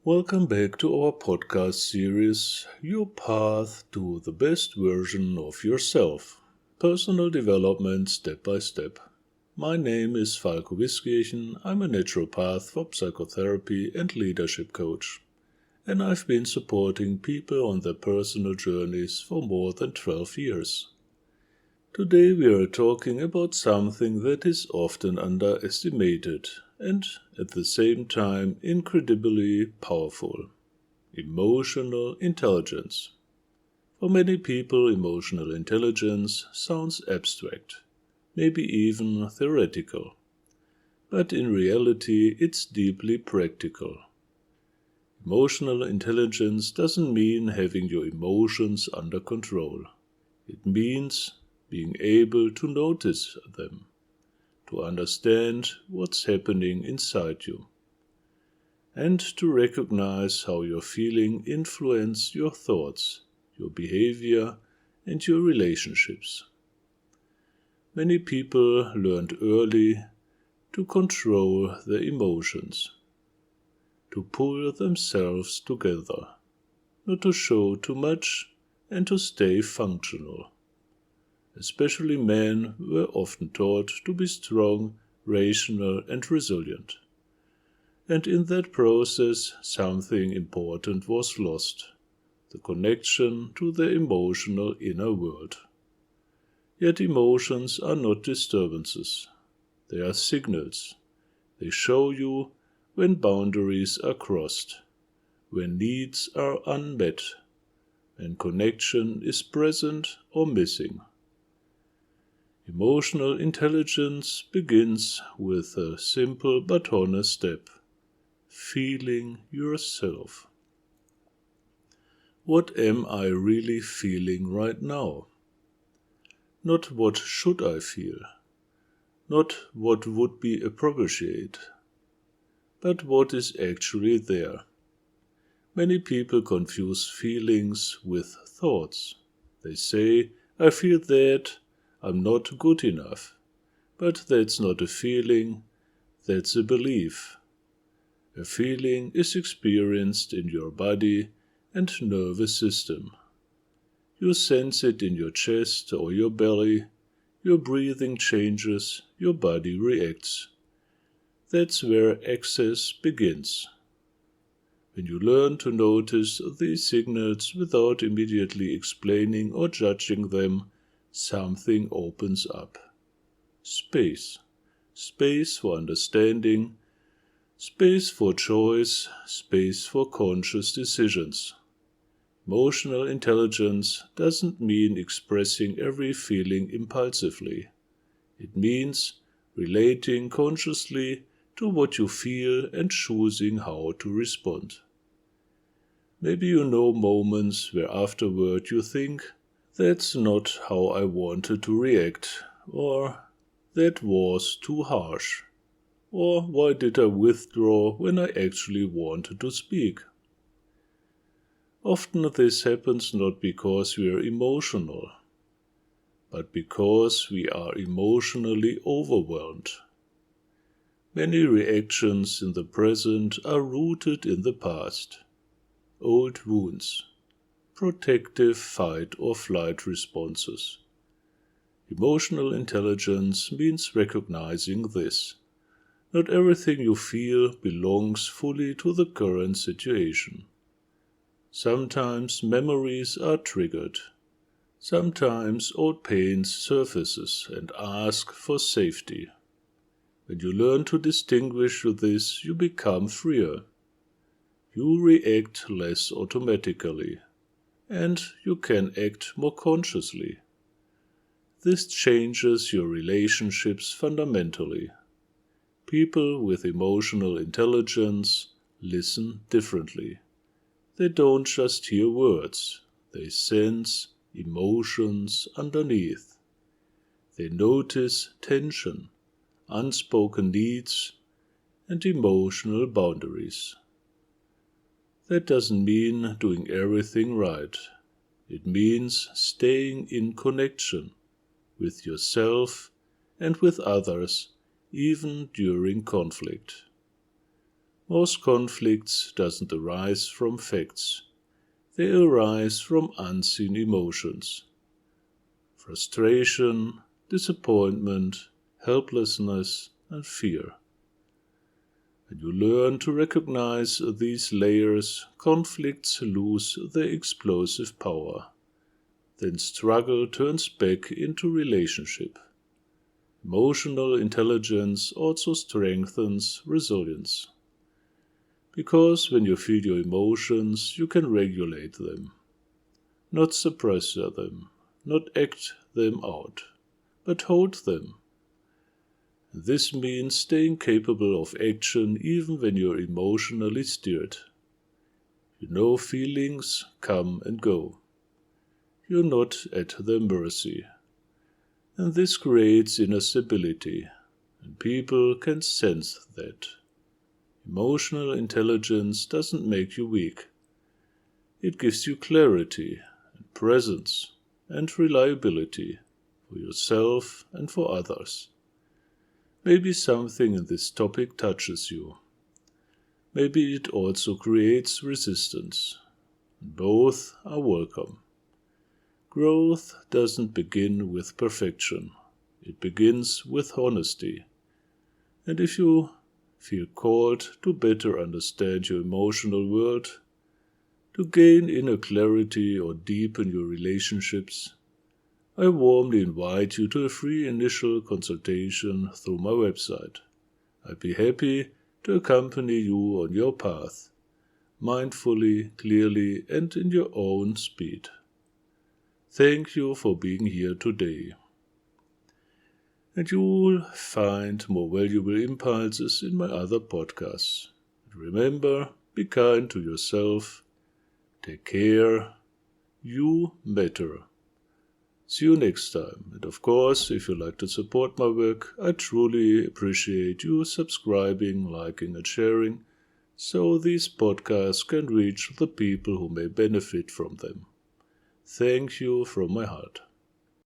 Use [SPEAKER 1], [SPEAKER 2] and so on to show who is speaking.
[SPEAKER 1] Welcome back to our podcast series, Your Path to the Best Version of Yourself. Personal Development Step by Step. My name is Falco Wiskirchen. I'm a naturopath for psychotherapy and leadership coach. And I've been supporting people on their personal journeys for more than 12 years. Today we are talking about something that is often underestimated and at the same time incredibly powerful: emotional intelligence. For many people, emotional intelligence sounds abstract, maybe even theoretical, but in reality it's deeply practical. Emotional intelligence doesn't mean having your emotions under control. It means being able to notice them, to understand what's happening inside you, and to recognize how your feelings influence your thoughts, your behavior, and your relationships. Many people learned early to control their emotions, to pull themselves together, not to show too much, and to stay functional. Especially men were often taught to be strong, rational, and resilient. And in that process, something important was lost: the connection to the emotional inner world. Yet emotions are not disturbances. They are signals. They show you when boundaries are crossed, when needs are unmet, when connection is present or missing. Emotional intelligence begins with a simple but honest step: feeling yourself. What am I really feeling right now? Not what should I feel, not what would be appropriate, but what is actually there. Many people confuse feelings with thoughts. They say, I feel that I'm not good enough. But that's not a feeling, that's a belief. A feeling is experienced in your body and nervous system. You sense it in your chest or your belly, your breathing changes, your body reacts. That's where access begins. When you learn to notice these signals without immediately explaining or judging them, something opens up. Space. Space for understanding, space for choice, space for conscious decisions. Emotional intelligence doesn't mean expressing every feeling impulsively. It means relating consciously to what you feel and choosing how to respond. Maybe you know moments where afterward you think, that's not how I wanted to react, or that was too harsh, or why did I withdraw when I actually wanted to speak? Often this happens not because we are emotional, but because we are emotionally overwhelmed. Many reactions in the present are rooted in the past. Old wounds, protective fight or flight responses. Emotional intelligence means recognizing this. Not everything you feel belongs fully to the current situation. Sometimes memories are triggered. Sometimes old pain surfaces and asks for safety. When you learn to distinguish this, you become freer. You react less automatically, and you can act more consciously. This changes your relationships fundamentally. People with emotional intelligence listen differently. They don't just hear words, they sense emotions underneath. They notice tension, unspoken needs, and emotional boundaries. That doesn't mean doing everything right. It means staying in connection with yourself and with others, even during conflict. Most conflicts doesn't arise from facts. They arise from unseen emotions. Frustration, disappointment, helplessness, and fear. When you learn to recognize these layers, conflicts lose their explosive power. Then struggle turns back into relationship. Emotional intelligence also strengthens resilience. Because when you feel your emotions, you can regulate them, not suppress them, not act them out, but hold them. This means staying capable of action even when you're emotionally stirred. You know feelings come and go. You're not at their mercy. And this creates inner stability, and people can sense that. Emotional intelligence doesn't make you weak. It gives you clarity and presence and reliability for yourself and for others. Maybe something in this topic touches you. Maybe it also creates resistance. Both are welcome. Growth doesn't begin with perfection. It begins with honesty. And if you feel called to better understand your emotional world, to gain inner clarity or deepen your relationships, I warmly invite you to a free initial consultation through my website. I'd be happy to accompany you on your path, mindfully, clearly, and in your own speed. Thank you for being here today. And you'll find more valuable impulses in my other podcasts. And remember, be kind to yourself. Take care. You matter. See you next time. And of course, if you like to support my work, I truly appreciate you subscribing, liking, and sharing, so these podcasts can reach the people who may benefit from them. Thank you from my heart.